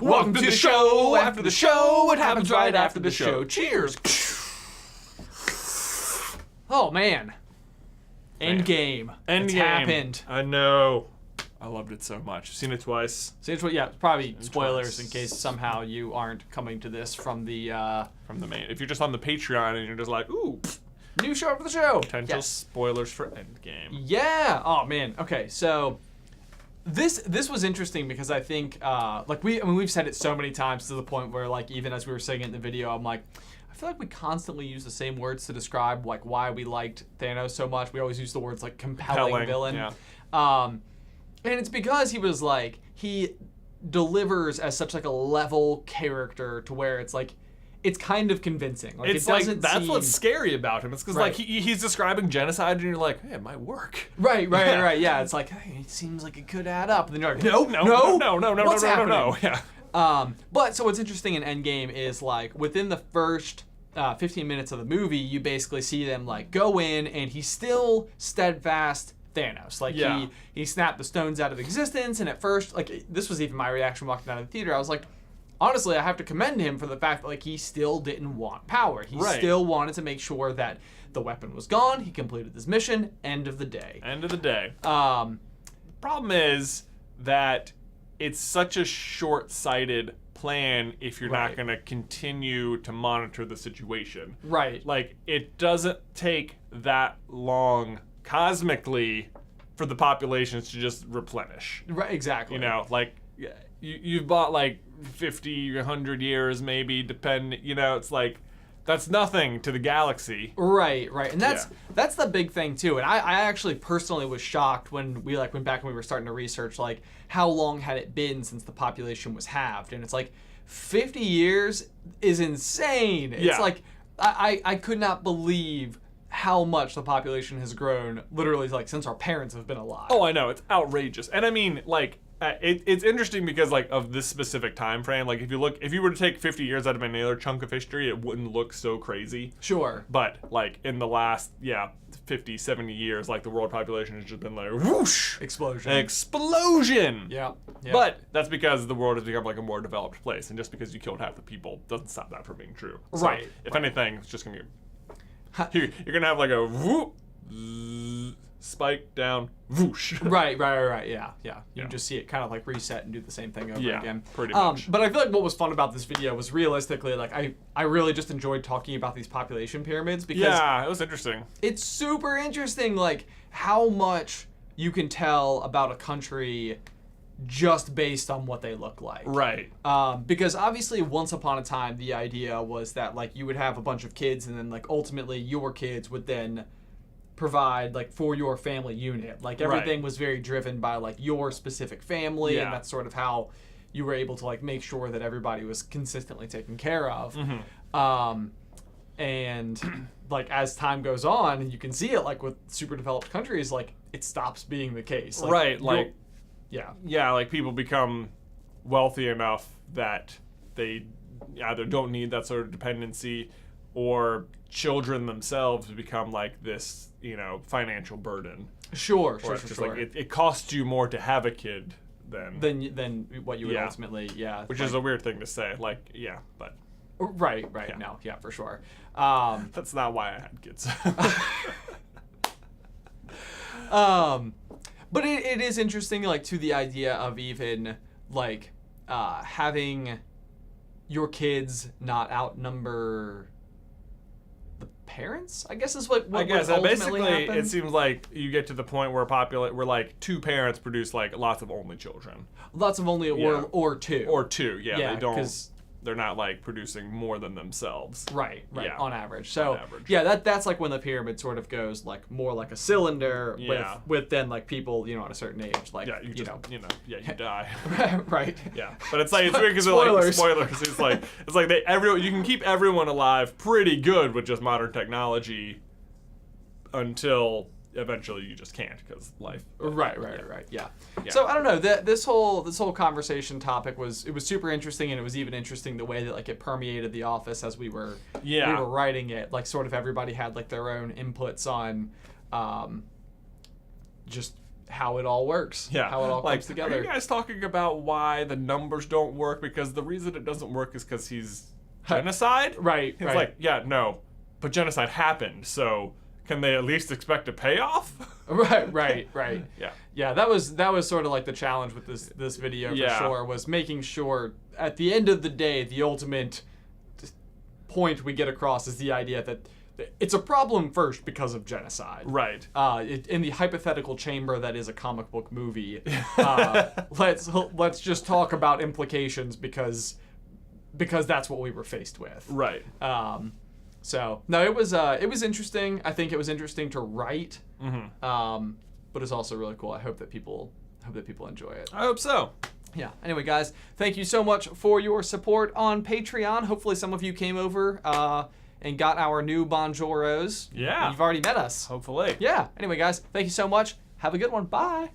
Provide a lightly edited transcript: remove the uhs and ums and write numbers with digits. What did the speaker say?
Welcome to the show. After the show, what happens right after the show? Cheers. Oh man. Endgame. It's happened. I know. I loved it so much. Seen it twice. Yeah, probably spoilers in case somehow you aren't coming to this from the main. If you're just on the Patreon and you're just like, ooh, new show for the show. Potential spoilers for Endgame. Yeah. Oh man. Okay. So this was interesting because I think we've said it so many times to the point where like even as we were saying it in the video, I'm like, I feel like we constantly use the same words to describe like why we liked Thanos so much. We always use the words like compelling villain. Yeah. And it's because he delivers as such like a level character to where it's like it's kind of convincing. Like it's that's what's scary about him. It's because like he's describing genocide and you're like, hey, it might work. Right. Yeah, it's like, hey, it seems like it could add up. And then you're like, no. What's happening? Yeah. But so what's interesting in Endgame is like within the first 15 minutes of the movie, you basically see them like go in and he's still steadfast Thanos. Like he snapped the stones out of existence, and at first, like this was even my reaction walking out of the theater. I was like, honestly, I have to commend him for the fact that like he still didn't want power. He still wanted to make sure that the weapon was gone. He completed this mission. End of the day. Problem is that it's such a short-sighted plan if you're not going to continue to monitor the situation. Right. Like it doesn't take that long cosmically for the populations to just replenish. Right, exactly. You know, like you've bought like 50, 100 years maybe, depend, you know, it's like that's nothing to the galaxy. Right. And that's the big thing too. And I actually personally was shocked when we like went back and we were starting to research like how long had it been since the population was halved. And it's like 50 years is insane. It's like I could not believe how much the population has grown literally like since our parents have been alive. Oh, I know. It's outrageous. And I mean, like, it's interesting because like of this specific time frame. Like if you were to take 50 years out of any other chunk of history, it wouldn't look so crazy. Sure. But like in the last 50, 70 years, like the world population has just been like whoosh, explosion. Yeah. But that's because the world has become like a more developed place, and just because you killed half the people doesn't stop that from being true. So if anything, it's just gonna be you're gonna have like a whoop, spike down, whoosh. Right. Yeah. You can just see it kind of like reset and do the same thing over again. Pretty much. But I feel like what was fun about this video was realistically, like I really just enjoyed talking about these population pyramids because it was interesting. It's super interesting, like how much you can tell about a country just based on what they look like. Right. Because obviously once upon a time the idea was that like you would have a bunch of kids and then like ultimately your kids would then provide like for your family unit. Like everything was very driven by like your specific family and that's sort of how you were able to like make sure that everybody was consistently taken care of. And like as time goes on and you can see it like with super developed countries, like it stops being the case. Like, like people become wealthy enough that they either don't need that sort of dependency, or children themselves become like this, you know, financial burden. Sure. Like it costs you more to have a kid than what you would ultimately, which is a weird thing to say. Like, but right. No, for sure. That's not why I had kids. But it is interesting, like, to the idea of even, like, having your kids not outnumber the parents, I guess is what basically happens. It seems like you get to the point where like two parents produce like lots of only children. Lots of only or two. Or two, they don't. They're not like producing more than themselves. Right, on average. So that's like when the pyramid sort of goes like more like a cylinder with then like people, you know, at a certain age, like you die. Right. Yeah. But it's like it's weird because like spoilers. It's like you can keep everyone alive pretty good with just modern technology until eventually you just can't because life. Right. Yeah. So I don't know. This whole conversation topic was super interesting, and it was even interesting the way that like it permeated the office as we were writing it. Like sort of everybody had like their own inputs on, just how it all works. Yeah. How it all comes together. Are you guys talking about why the numbers don't work? Because the reason it doesn't work is because he's genocide? Right. It's like, yeah, no. But genocide happened, so can they at least expect a payoff? Right. Yeah. Yeah, that was sort of like the challenge with this video for sure, was making sure at the end of the day, the ultimate point we get across is the idea that it's a problem first because of genocide. Right. In the hypothetical chamber that is a comic book movie, let's just talk about implications because that's what we were faced with. Right. So no, it was interesting. I think it was interesting to write. Mm-hmm. But it's also really cool. I hope that people enjoy it. I hope so. Yeah. Anyway, guys, thank you so much for your support on Patreon. Hopefully, some of you came over and got our new Bonjoros. Yeah. You've already met us. Hopefully. Yeah. Anyway, guys, thank you so much. Have a good one. Bye.